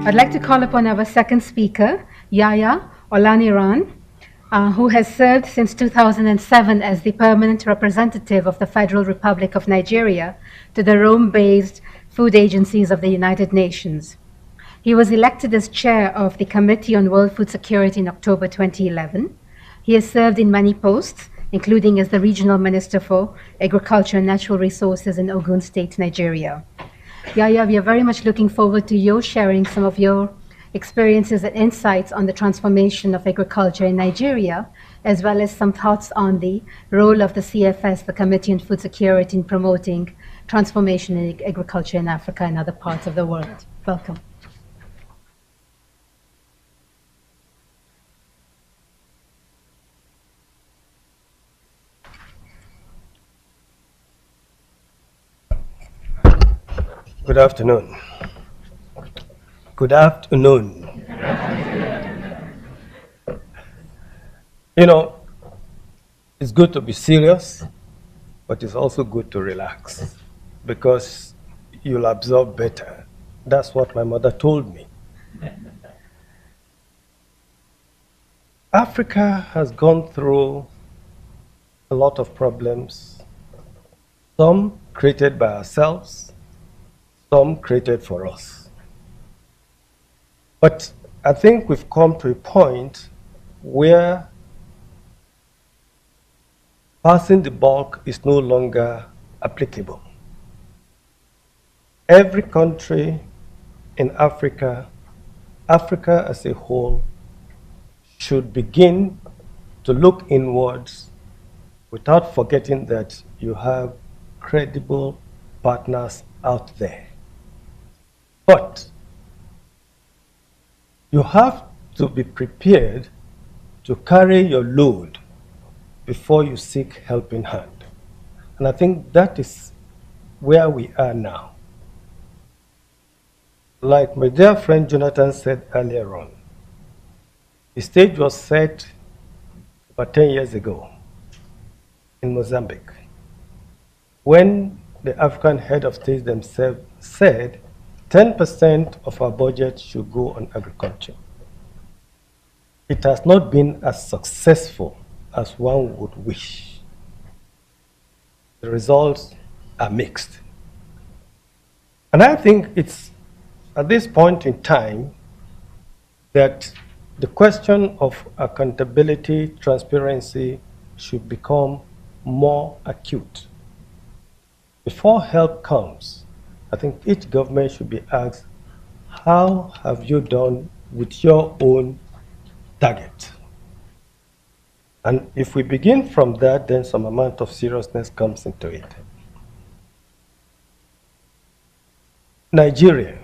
I'd like to call upon our second speaker, Yaya Olaniran, who has served since 2007 as the permanent representative of the Federal Republic of Nigeria to the Rome-based food agencies of the United Nations. He was elected as chair of the Committee on World Food Security in October 2011. He has served in many posts, including as the Regional Minister for Agriculture and Natural Resources in Ogun State, Nigeria. Yaya, we are very much looking forward to you sharing some of your experiences and insights on the transformation of agriculture in Nigeria, as well as some thoughts on the role of the CFS, the Committee on Food Security, in promoting transformation in agriculture in Africa and other parts of the world. Welcome. Good afternoon. Good afternoon. You know, it's good to be serious, but it's also good to relax because you'll absorb better. That's what my mother told me. Africa has gone through a lot of problems, some created by ourselves, some created for us. But I think we've come to a point where passing the buck is no longer applicable. Every country in Africa, Africa as a whole, should begin to look inwards without forgetting that you have credible partners out there. But you have to be prepared to carry your load before you seek helping hand. And I think that is where we are now. Like my dear friend Jonathan said earlier on, the stage was set about 10 years ago in Mozambique, when the African head of state themselves said 10% of our budget should go on agriculture. It has not been as successful as one would wish. The results are mixed. And I think it's at this point in time that the question of accountability, transparency should become more acute. Before help comes, I think each government should be asked, how have you done with your own target? And if we begin from that, then some amount of seriousness comes into it. Nigeria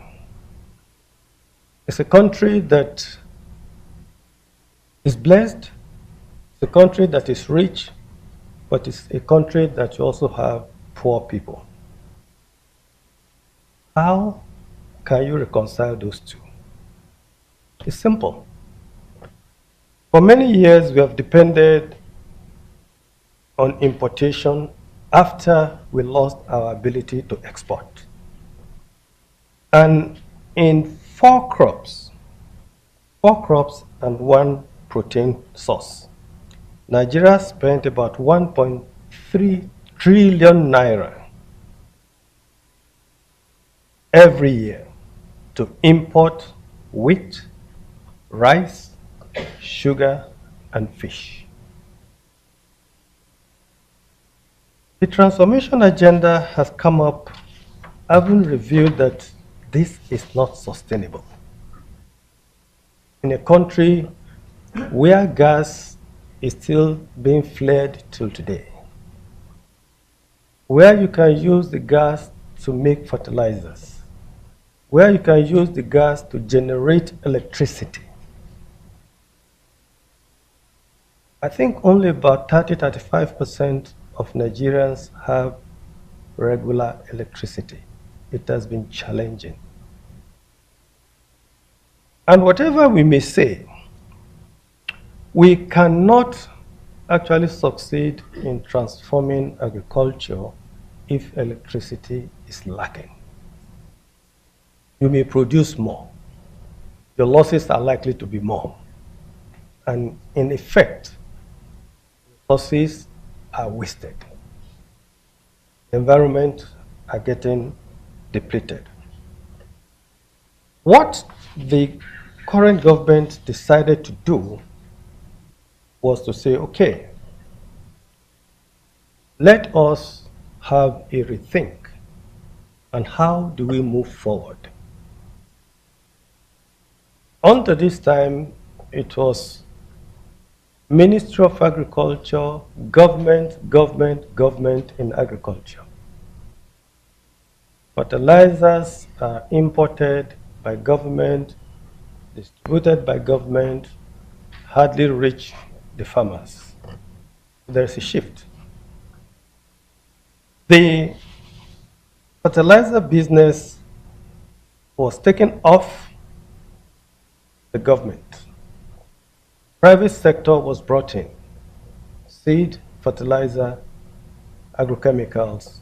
is a country that is blessed, it's a country that is rich, but it's a country that you also have poor people. How can you reconcile those two? It's simple. For many years, we have depended on importation after we lost our ability to export. And in four crops and one protein source, Nigeria spent about 1.3 trillion naira every year to import wheat, rice, sugar, and fish. The transformation agenda has come up, having revealed that this is not sustainable. In a country where gas is still being flared till today, where you can use the gas to make fertilizers, where you can use the gas to generate electricity. I think only about 30–35% of Nigerians have regular electricity. It has been challenging. And whatever we may say, we cannot actually succeed in transforming agriculture if electricity is lacking. You may produce more, your losses are likely to be more. And in effect, resources are wasted. The environment are getting depleted. What the current government decided to do was to say, okay, let us have a rethink on how do we move forward. Until this time, it was Ministry of Agriculture, government in agriculture. Fertilizers are imported by government, distributed by government, hardly reach the farmers. There's a shift. The fertilizer business was taken off the government. Private sector was brought in. Seed, fertilizer, agrochemicals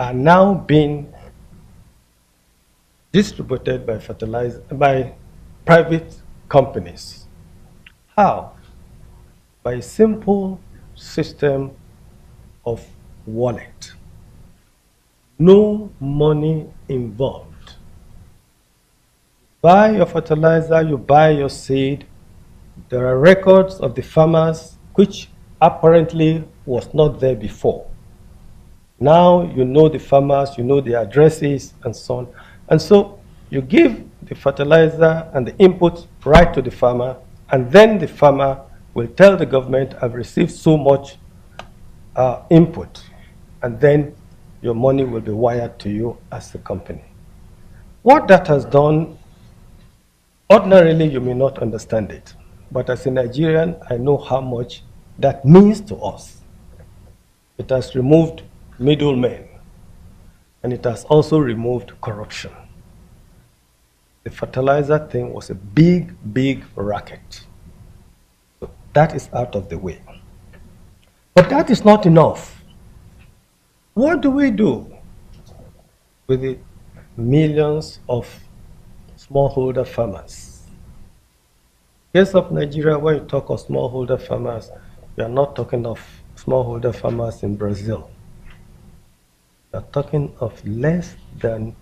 are now being distributed by private companies. How? By a simple system of wallet. No money involved. Buy your fertilizer, you buy your seed. There are records of the farmers which apparently was not there before. Now you know the farmers, you know the addresses and so on. And so you give the fertilizer and the input right to the farmer, and then the farmer will tell the government, I've received so much input, and then your money will be wired to you as the company. What that has done, ordinarily you may not understand it, but as a Nigerian, I know how much that means to us. It has removed middlemen, and it has also removed corruption. The fertilizer thing was a big, big racket. So that is out of the way. But that is not enough. What do we do with the millions of smallholder farmers? In case of Nigeria, when you talk of smallholder farmers, we are not talking of smallholder farmers in Brazil. We are talking of less than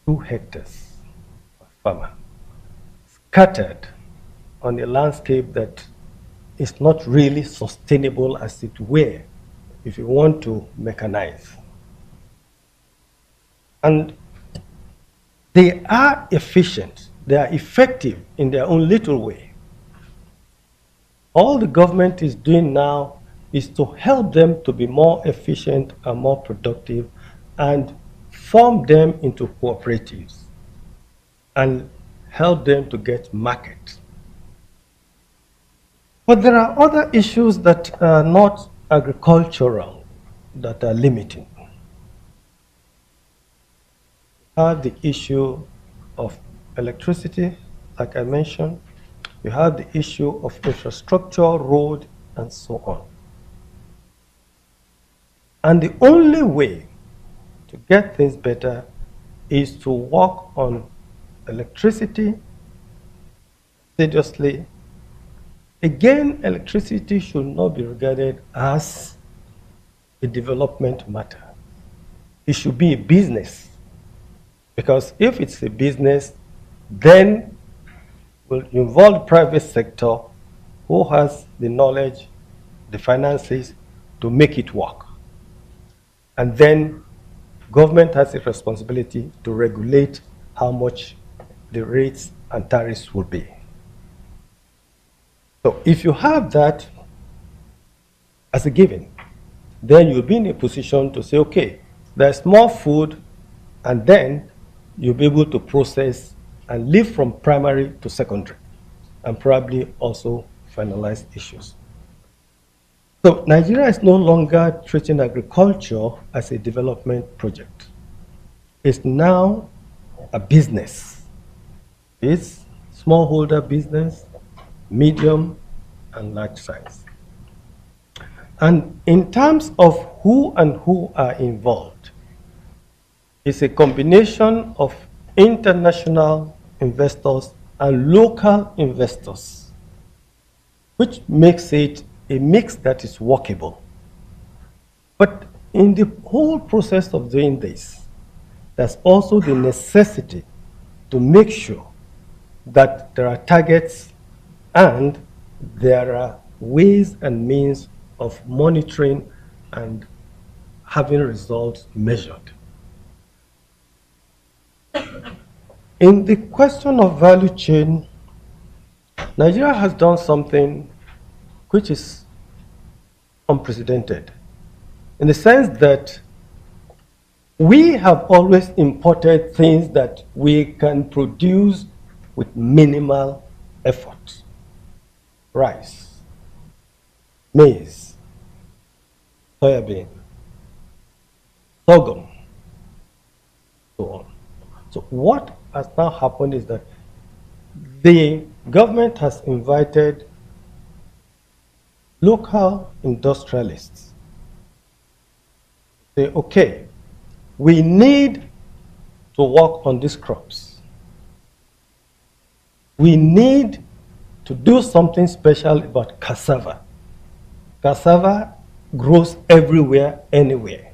2 hectares of farmer, scattered on a landscape that is not really sustainable as it were if you want to mechanize. And they are efficient, they are effective in their own little way. All the government is doing now is to help them to be more efficient and more productive and form them into cooperatives and help them to get market. But there are other issues that are not agricultural that are limiting. You have the issue of electricity, like I mentioned. You have the issue of infrastructure, road, and so on. And the only way to get things better is to work on electricity seriously. Again, electricity should not be regarded as a development matter. It should be a business. Because if it's a business, then will involve the private sector who has the knowledge, the finances to make it work. And then government has a responsibility to regulate how much the rates and tariffs will be. So if you have that as a given, then you'll be in a position to say, okay, there's more food, and then you'll be able to process and live from primary to secondary, and probably also finalize issues. So Nigeria is no longer treating agriculture as a development project. It's now a business. It's smallholder business, medium and large size. And in terms of who are involved, it's a combination of international investors and local investors, which makes it a mix that is workable. But in the whole process of doing this, there's also the necessity to make sure that there are targets and there are ways and means of monitoring and having results measured. In the question of value chain, Nigeria has done something which is unprecedented in the sense that we have always imported things that we can produce with minimal effort. Rice, maize, soybean, sorghum, so on. So what has now happened is that the government has invited local industrialists. Say, okay, we need to work on these crops. We need to do something special about cassava. Cassava grows everywhere, anywhere.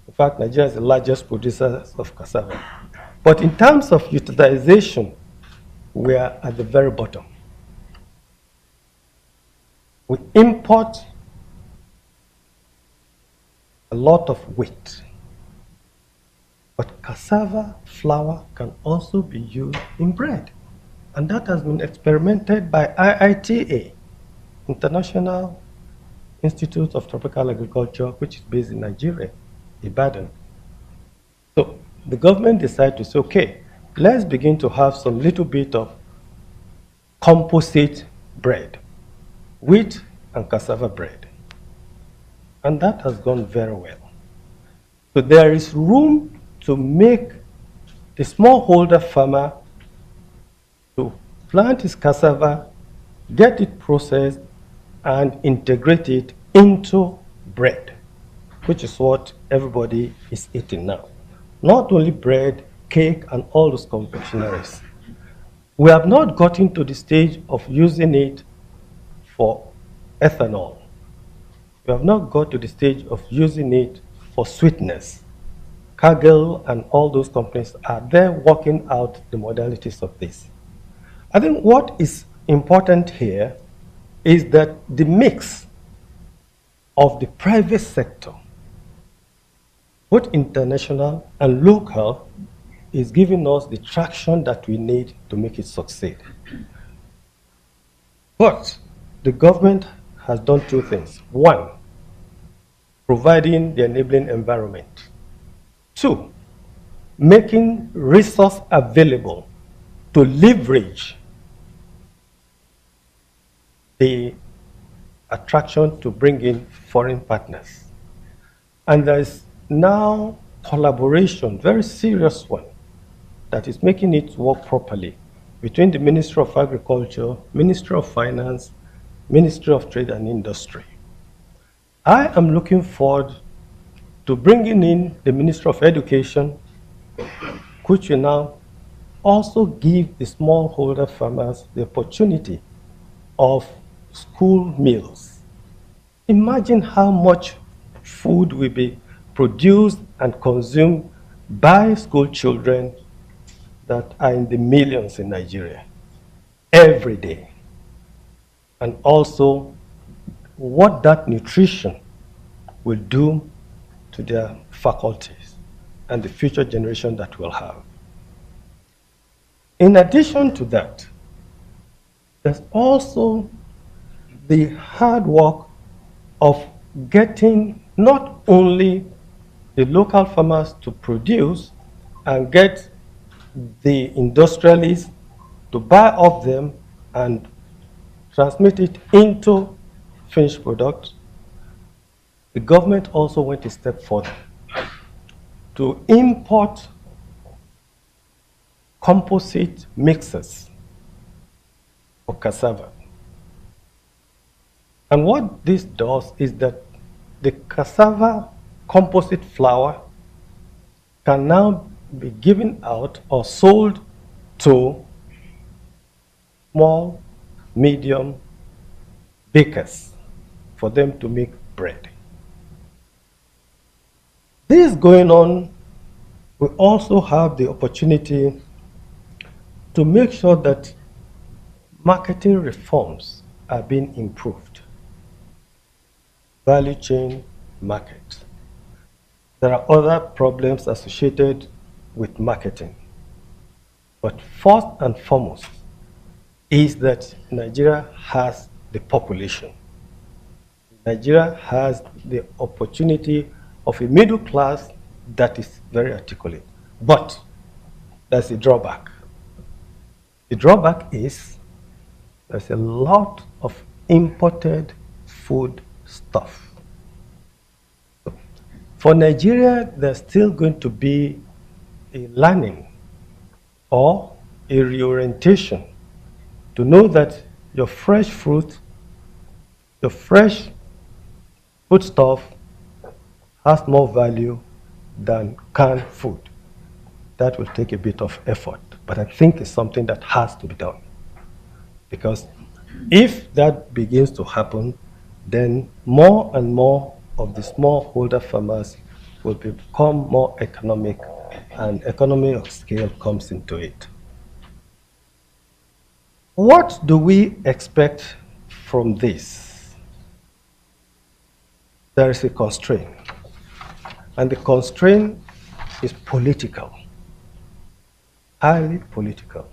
In fact, Nigeria is the largest producer of cassava. But in terms of utilization, we are at the very bottom. We import a lot of wheat. But cassava flour can also be used in bread. And that has been experimented by IITA, International Institute of Tropical Agriculture, which is based in Nigeria, Ibadan. So the government decided to say, okay, let's begin to have some little bit of composite bread, wheat and cassava bread. And that has gone very well. So there is room to make the smallholder farmer to plant his cassava, get it processed, and integrate it into bread, which is what everybody is eating now. Not only bread, cake, and all those confectionaries. We have not gotten to the stage of using it for ethanol. We have not got to the stage of using it for sweetness. Cargill and all those companies are there working out the modalities of this. I think what is important here is that the mix of the private sector, both international and local, is giving us the traction that we need to make it succeed. But the government has done two things. One, providing the enabling environment. Two, making resource available to leverage the attraction to bring in foreign partners. And there is now collaboration, very serious one, that is making it work properly between the Ministry of Agriculture, Ministry of Finance, Ministry of Trade and Industry. I am looking forward to bringing in the Ministry of Education, which will now also give the smallholder farmers the opportunity of school meals. Imagine how much food will be produced and consumed by school children that are in the millions in Nigeria every day. And also what that nutrition will do to their faculties and the future generation that we'll have. In addition to that, there's also the hard work of getting not only the local farmers to produce and get the industrialists to buy off them and transmit it into finished products. The government also went a step further to import composite mixes for cassava. And what this does is that the cassava composite flour can now be given out or sold to small, medium bakers for them to make bread. This going on, we also have the opportunity to make sure that marketing reforms are being improved. Value chain market. There are other problems associated with marketing. But first and foremost is that Nigeria has the population. Nigeria has the opportunity of a middle class that is very articulate. But there's a drawback. The drawback is there's a lot of imported food stuff. For Nigeria, there's still going to be a learning or a reorientation to know that your fresh fruit, your fresh foodstuff has more value than canned food. That will take a bit of effort, but I think it's something that has to be done. Because if that begins to happen, then more and more of the smallholder farmers will become more economic, and economy of scale comes into it. What do we expect from this? There is a constraint, and the constraint is political, highly political.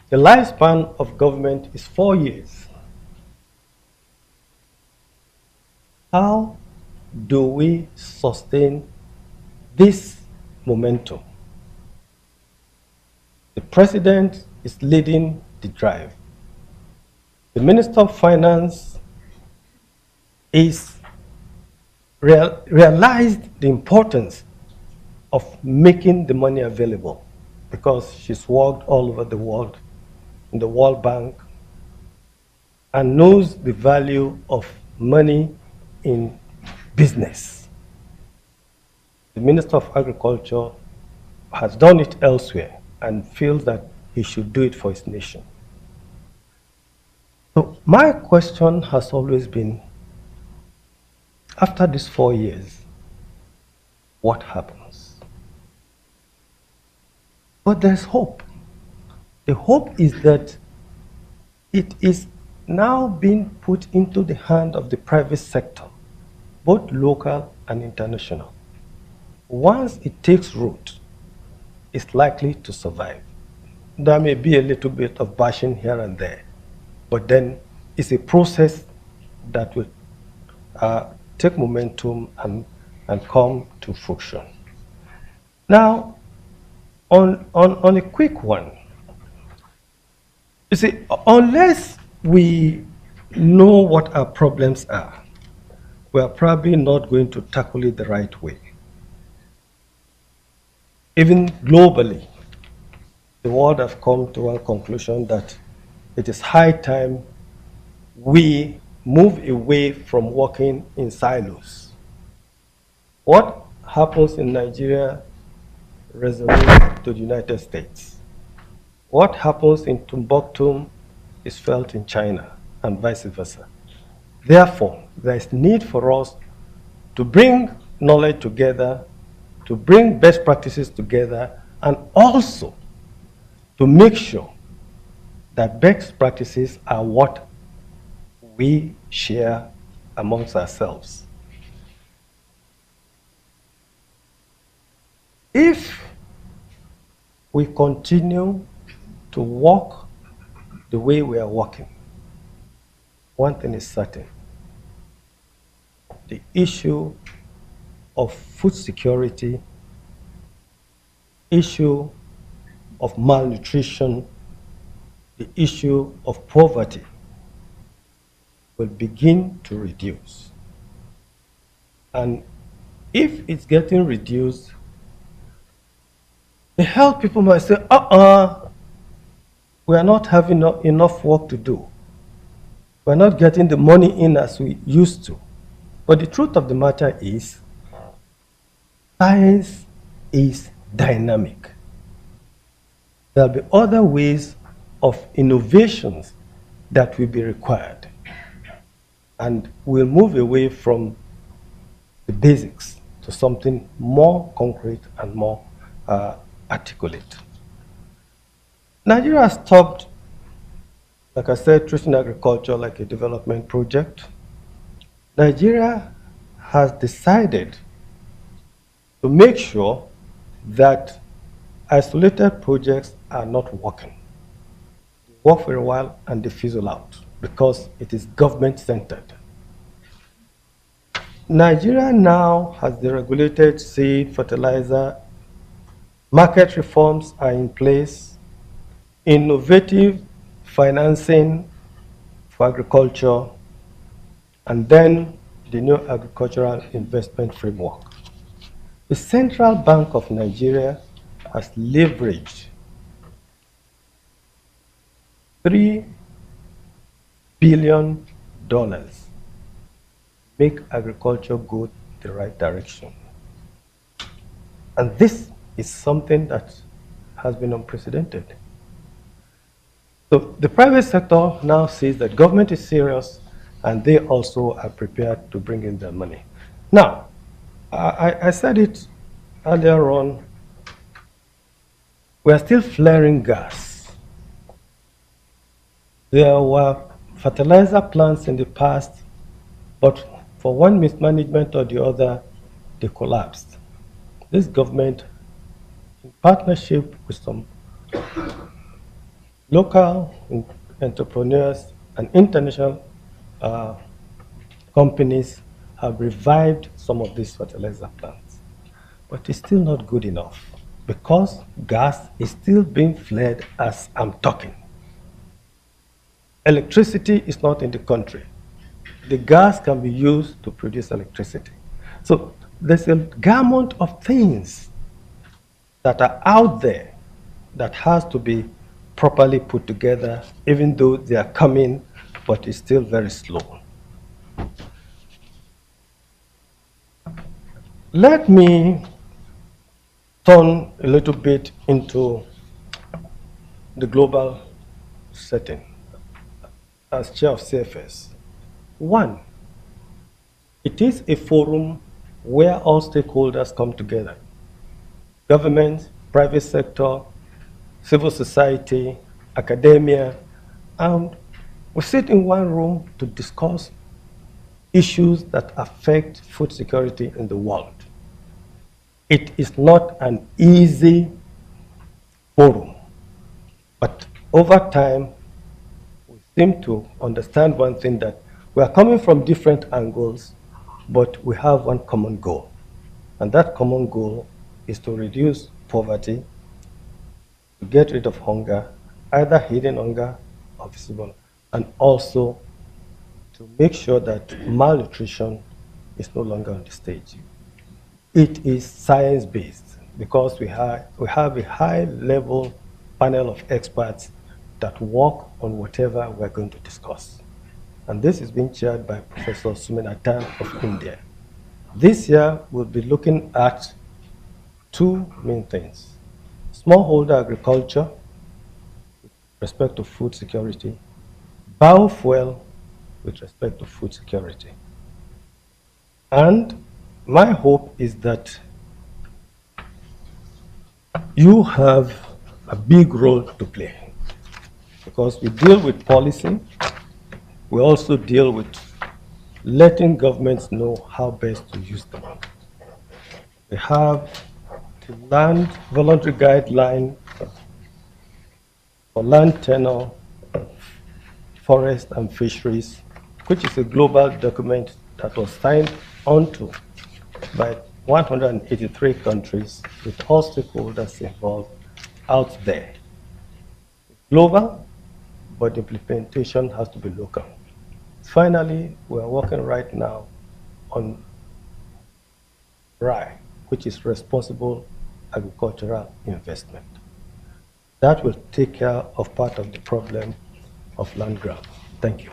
The lifespan of government is 4 years. How do we sustain this momentum? The president is leading the drive. The Minister of Finance is realized the importance of making the money available because she's worked all over the world in the World Bank and knows the value of money in business. The Minister of Agriculture has done it elsewhere and feels that he should do it for his nation. So my question has always been, after these 4 years, what happens? But there's hope. The hope is that it is now being put into the hand of the private sector, both local and international. Once it takes root, it's likely to survive. There may be a little bit of bashing here and there, but then it's a process that will take momentum and come to fruition. Now, on a quick one, you see, unless we know what our problems are, we are probably not going to tackle it the right way. Even globally, the world has come to a conclusion that it is high time we move away from working in silos. What happens in Nigeria resonates to the United States. What happens in Timbuktu is felt in China and vice versa. Therefore, there is need for us to bring knowledge together, to bring best practices together, and also to make sure that best practices are what we share amongst ourselves. If we continue to walk the way we are walking, one thing is certain: the issue of food security, issue of malnutrition, the issue of poverty will begin to reduce. And if it's getting reduced, the health people might say, we are not having enough work to do. We're not getting the money in as we used to. But the truth of the matter is, science is dynamic. There'll be other ways of innovations that will be required. And we'll move away from the basics to something more concrete and more articulate. Nigeria has stopped, like I said, treating agriculture like a development project. Nigeria has decided to make sure that isolated projects are not working. They work for a while and they fizzle out because it is government-centered. Nigeria now has deregulated seed, fertilizer, market reforms are in place, innovative financing for agriculture, and then the new agricultural investment framework. The Central Bank of Nigeria has leveraged $3 billion make agriculture go the right direction. And this is something that has been unprecedented. So the private sector now sees that government is serious and they also are prepared to bring in their money. Now, I said it earlier on, we are still flaring gas. There were fertilizer plants in the past, but for one mismanagement or the other, they collapsed. This government, in partnership with some local entrepreneurs and international companies, have revived some of these fertilizer plants. But it's still not good enough because gas is still being flared as I'm talking. Electricity is not in the country. The gas can be used to produce electricity. So there's a gamut of things that are out there that has to be properly put together, even though they are coming, but it's still very slow. Let me turn a little bit into the global setting as chair of CFS. One, it is a forum where all stakeholders come together. Government, private sector, civil society, academia, and we sit in one room to discuss issues that affect food security in the world. It is not an easy forum, but over time, we seem to understand one thing, that we are coming from different angles, but we have one common goal. And that common goal is to reduce poverty, to get rid of hunger, either hidden hunger or visible, and also to make sure that malnutrition is no longer on the stage. It is science-based because we have a high-level panel of experts that work on whatever we're going to discuss. And this is being chaired by Professor Suminatan of India. This year, we'll be looking at two main things: smallholder agriculture with respect to food security, biofuel with respect to food security. And my hope is that you have a big role to play, because we deal with policy, we also deal with letting governments know how best to use them. We have the land voluntary guideline for land tenure, forest and fisheries, which is a global document that was signed onto by 183 countries with all stakeholders involved out there. It's global, but the implementation has to be local. Finally, we are working right now on IFPRI, which is responsible agricultural investment. That will take care of part of the problem of land grab. Thank you.